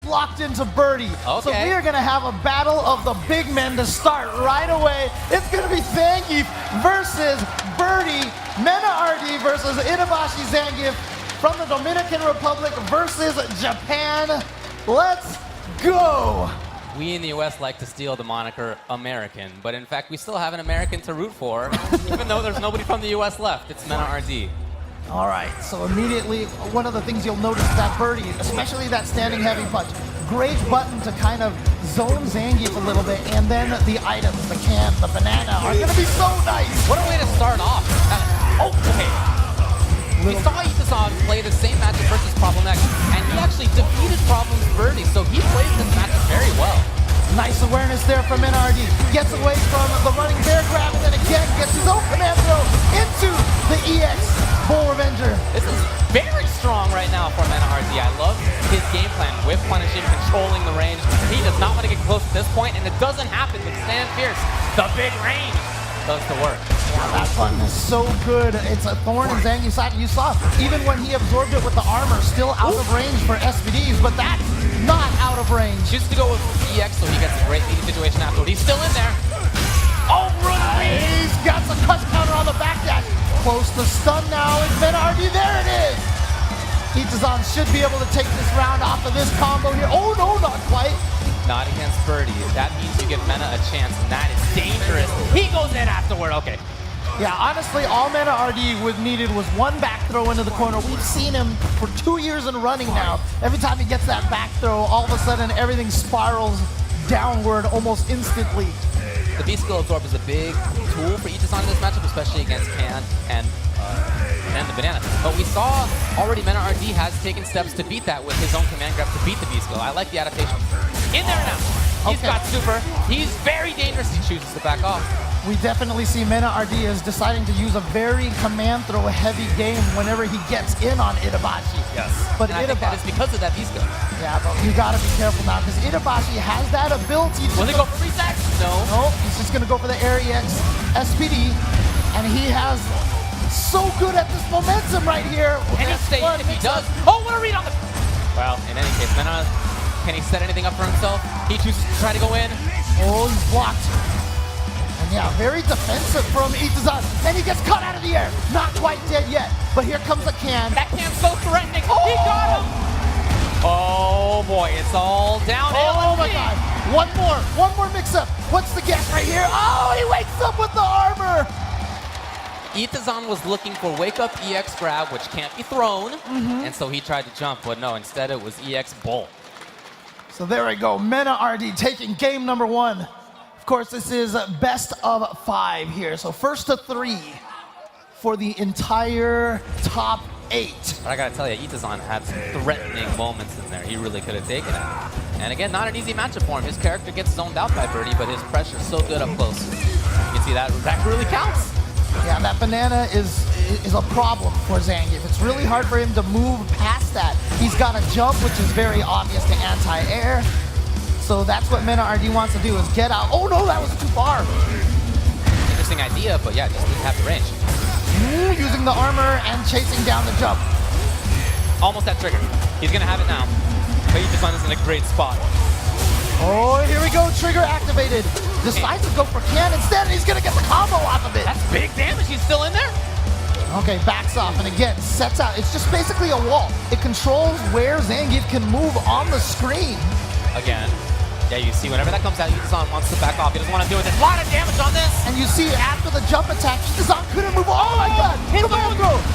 blocked into Birdie. Okay. So we are going to have a battle of the big men to start right away. It's going to be Zangief versus Birdie. MENARD versus ITABASHI ZANGIEF from the Dominican Republic versus Japan. Let's go. We in the US like to steal the moniker American, but in fact we still have an American to root for, even though there's nobody from the US left. It's MENARD. All right, so immediately, one of the things you'll notice is that Birdie, especially that standing heavy punch, great button to kind of zone Zangief a little bit, and then the items, the can, the banana, are going to be so nice. What a way to start off. Oh, okay. We saw Itazan play the same matchup versus Problem X, and he actually defeated Problem's Birdie, so he plays this matchup very well. Nice awareness there from MENARD. Gets away from the running bear grab, and then again gets his own command throw into the EX Bull Revenger. This is very strong right now for MENARD. I love his game plan, whip punishing, controlling the range. He does not want to get close at this point, and it doesn't happen with Stand Fierce. The big range does the work. Yeah, that button is so good. It's a thorn in Zangief's side. You saw, even when he absorbed it with the armor, still out of range for SPDs, but that's not out of range. Chooses to go with EX, so he gets a great leading situation afterward. He's still in there. Oh, runaway! He's got the cuss counter on the back dash. Close to stun now is MENARD. There it is. Itazan should be able to take this round off of this combo here. Oh no, not quite. Not against Birdie. That means you give Mena a chance, and that is dangerous. He goes in afterward. Okay. Yeah, honestly, all MENARD needed was one back throw into the corner. We've seen him for 2 years in running now. Every time he gets that back throw, all of a sudden everything spirals downward almost instantly. The Beast Skill Absorb is a big tool for Itazan in this matchup, especially against Can and the Banana. But we saw already MENARD has taken steps to beat that with his own command grab to beat the Beast Skill. I like the adaptation. In there now. He's got super. He's very dangerous. He chooses to back off. We definitely see MENARD is deciding to use a very command throw heavy game whenever he gets in on Itabashi. Yes. But and I think that is because of that Beast Skill. Yeah, but you gotta be careful now because Itabashi has that ability to. Will he go for reset? No. No, he's just gonna go for the Air EX SPD, and he has so good at this momentum right here. Can he stay in if he does? Oh, what a read on the... Well, in any case, Mena, can he set anything up for himself? He chooses to try to go in. Oh, he's blocked. And yeah, very defensive from Itazan. And he gets caught out of the air. Not quite dead yet, but here comes a can. That can's so threatening. Oh! He got him! Oh boy, it's all downhill. Oh my god. One more mix-up. What's the guess right here? Oh, he wakes up with the armor. Itazan was looking for Wake Up EX grab, which can't be thrown, and so he tried to jump, but no, instead it was EX Bolt. So there we go, MENARD taking game number 1. Of course, this is best of 5 here, so first to 3 for the entire top 8. But I gotta tell you, Itazan had some threatening moments in there. He really could have taken it. And again, not an easy matchup for him. His character gets zoned out by Birdie, but his pressure's so good up close. You can see that really counts. Yeah, that banana is a problem for Zangief. It's really hard for him to move past that. He's got a jump, which is very obvious to anti-air. So that's what MENARD wants to do, is get out. Oh no, that was too far. Interesting idea, but yeah, just didn't have the range. Using the armor and chasing down the jump. Almost that trigger. He's gonna have it now. But Itazan is in a great spot. Oh, here we go, trigger activated. Decides to go for can instead, and he's gonna get the combo off of it. That's big damage, he's still in there? Okay, backs off, and again, sets out. It's just basically a wall. It controls where Zangief can move on the screen. Again. Yeah, you see, whenever that comes out, Itazan wants to back off. He doesn't want to do it. There's a lot of damage on this. And you see, after the jump attack, Itazan couldn't move on. Oh my god!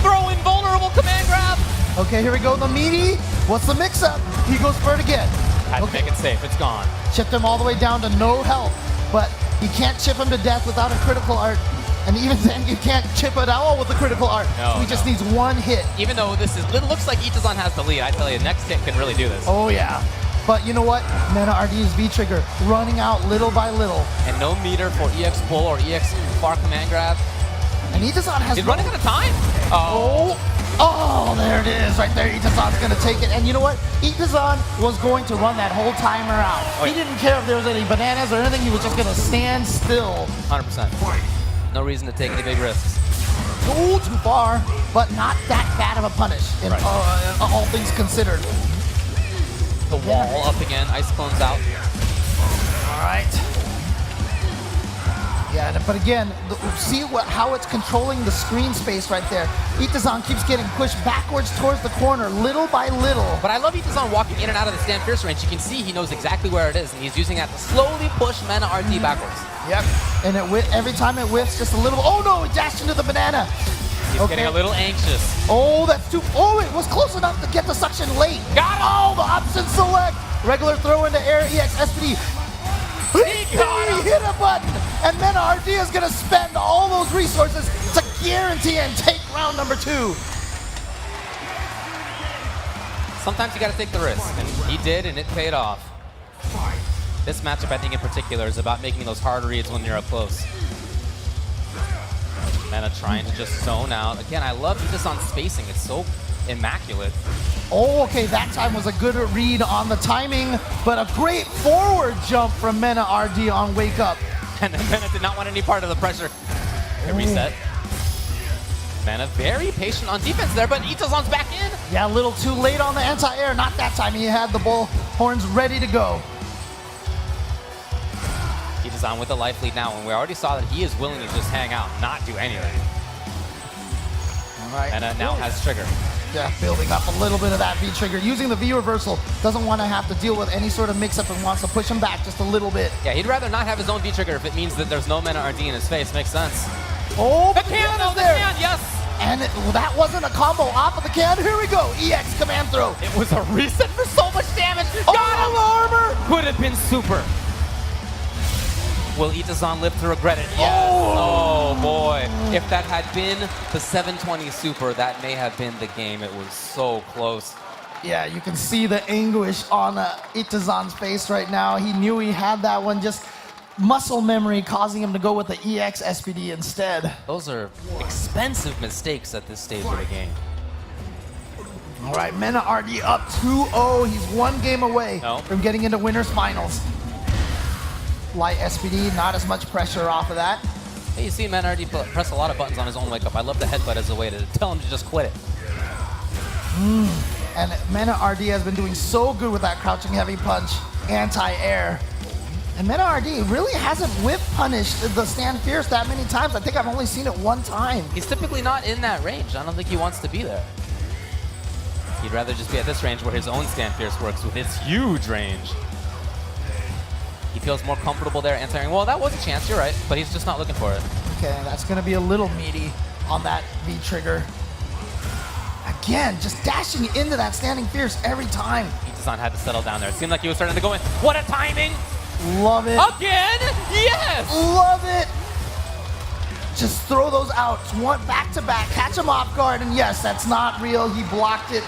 Throw invulnerable command grab. Okay, here we go, the meaty. What's the mix-up? He goes for it again. Had to make it safe, it's gone. Chipped him all the way down to no health, but he can't chip him to death without a critical art. And even then, you can't chip it out with the critical art. No, he just needs one hit. Even though it looks like Itazan has the lead, I tell you, next hit can really do this. Oh yeah. But you know what? MENARD's V-trigger running out little by little. And no meter for EX pull or EX far command grab. And Itazan has... He's running out of time. Oh, there it is, right there. Itazan's gonna take it. And you know what? Itazan was going to run that whole timer out. He didn't care if there was any bananas or anything. He was just gonna stand still. 100%. No reason to take any big risks. Oh, too far, but not that bad of a punish, all things considered. The wall up again. Ice clones out. All right. Yeah, but again, see how it's controlling the screen space right there. Itazan keeps getting pushed backwards towards the corner, little by little. But I love Itazan walking in and out of the stand fierce range. You can see he knows exactly where it is, and he's using that to slowly push MENARD backwards. Yep, and every time it whiffs just a little. Oh no, he dashed into the banana. He's getting a little anxious. Oh, that's too. Oh, it was close enough to get the suction late. Got him! Oh, the option select. Regular throw into air, EX SPD. He hit a button, and MENARD is going to spend all those resources to guarantee and take round number 2. Sometimes you got to take the risk, and he did, and it paid off. This matchup, I think in particular, is about making those hard reads when you're up close. Mena trying to just zone out. Again, I love this on spacing. It's so immaculate. Oh, okay, that time was a good read on the timing, but a great forward jump from MENARD on wake up. And then Mena did not want any part of the pressure. It reset. Mena very patient on defense there, but Itazan's back in. Yeah, a little too late on the anti-air. Not that time. He had the bull horns ready to go. Itazan with the life lead now, and we already saw that he is willing to just hang out, not do anything. All right. Mena now has trigger. Yeah, building up a little bit of that V trigger. Using the V reversal. Doesn't want to have to deal with any sort of mix-up and wants to push him back just a little bit. Yeah, he'd rather not have his own V trigger if it means that there's no MENARD in his face. Makes sense. Oh, the can though, the can, yes! And that wasn't a combo off of the can. Here we go. EX command throw. It was a reset for so much damage. Oh, Got him! armor! Could have been super. Will Itazan live to regret it? Yes. Oh boy. If that had been the 720 super, that may have been the game. It was so close. Yeah, you can see the anguish on Itazan's face right now. He knew he had that one. Just muscle memory causing him to go with the EX SPD instead. Those are expensive mistakes at this stage of the game. All right, MENARD up 2-0. He's one game away from getting into winners finals. Light SPD, not as much pressure off of that. Hey, you see MENARD press a lot of buttons on his own wake up. I love the headbutt as a way to tell him to just quit it. And MENARD has been doing so good with that crouching heavy punch, anti-air. And MENARD really hasn't whip punished the stand fierce that many times. I think I've only seen it one time. He's typically not in that range. I don't think he wants to be there. He'd rather just be at this range where his own stand fierce works with its huge range. He feels more comfortable there answering. Well, that was a chance, you're right, but he's just not looking for it. Okay, that's going to be a little meaty on that V trigger. Again, just dashing into that standing fierce every time. Itazan had to settle down there. It seemed like he was starting to go in. What a timing! Love it. Again? Yes! Love it! Just throw those out. One back to back, catch him off guard, and yes, that's not real. He blocked it.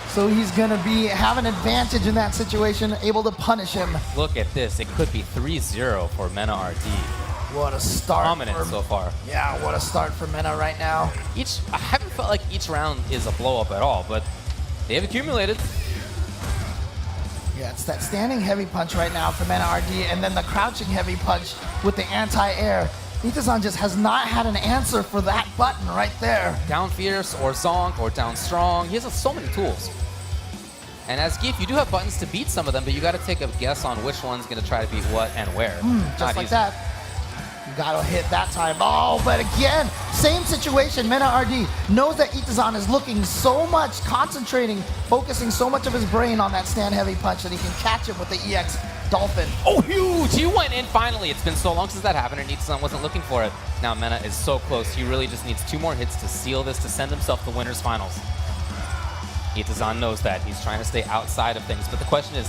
So he's going to have an advantage in that situation, able to punish him. Look at this. It could be 3-0 for MENARD. What a start. Dominant so far. Yeah, what a start for Mena right now. I haven't felt like each round is a blow-up at all, but they have accumulated. Yeah, it's that standing heavy punch right now for MENARD, and then the crouching heavy punch with the anti-air. Itazan just has not had an answer for that button right there. Down fierce or zonk or down strong. He has so many tools. And as Geef, you do have buttons to beat some of them, but you got to take a guess on which one's going to try to beat what and where. Just like that. You got to hit that time. Oh, but again, same situation. MENARD knows that Itazan is looking so much, concentrating, focusing so much of his brain on that stand heavy punch that he can catch him with the EX Dolphin. Oh, huge! He went in finally. It's been so long since that happened, and Itazan wasn't looking for it. Now Mena is so close. He really just needs 2 more hits to seal this, to send himself to winners finals. Itazan knows that. He's trying to stay outside of things. But the question is,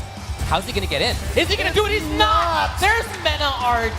how's he going to get in? Is he going to do it? He's not! There's MENARD.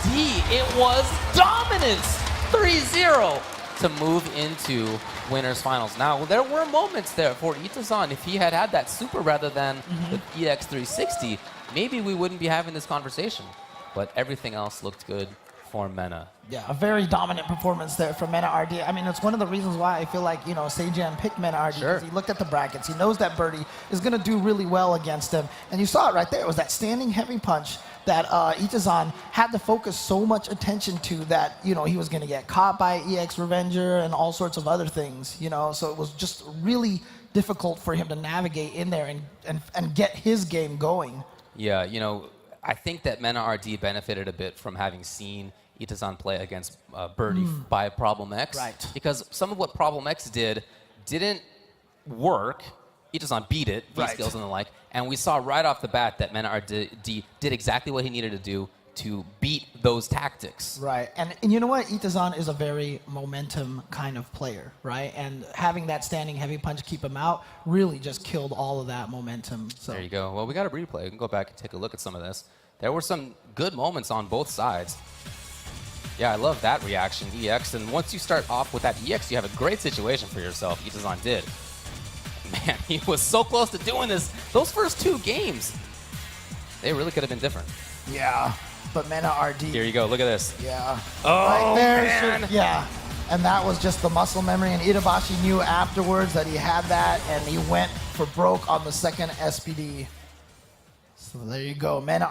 It was dominance. 3-0 to move into winners finals. Now, there were moments there for Itazan. If he had had that super rather than the EX360, maybe we wouldn't be having this conversation. But everything else looked good for Mena. Yeah, a very dominant performance there from MENARD. I mean, it's one of the reasons why I feel like, you know, Sejan picked MENARD because he looked at the brackets. He knows that Birdie is going to do really well against him. And you saw it right there. It was that standing heavy punch that Itazan had to focus so much attention to that, you know, he was going to get caught by EX Revenger and all sorts of other things, you know. So it was just really difficult for him to navigate in there and get his game going. Yeah, you know, I think that MENARD benefited a bit from having seen Itazan play against Birdie by Problem X. Right. Because some of what Problem X didn't work. Itazan beat it, V-skills and the like. And we saw right off the bat that MENARD did exactly what he needed to do to beat those tactics. Right, and you know what? Itazan is a very momentum kind of player, right? And having that standing heavy punch keep him out really just killed all of that momentum. So There you go. Well, we got a replay. We can go back and take a look at some of this. There were some good moments on both sides. Yeah, I love that reaction, EX. And once you start off with that EX, you have a great situation for yourself. Itazan did. Man, he was so close to doing this. Those first 2 games, they really could have been different. yeah, but MENARD. Here you go. Look at this. Yeah. Oh, right there, man. yeah. And that was just the muscle memory, and Itabashi knew afterwards that he had that, and he went for broke on the second SPD. So there you go, MENARD.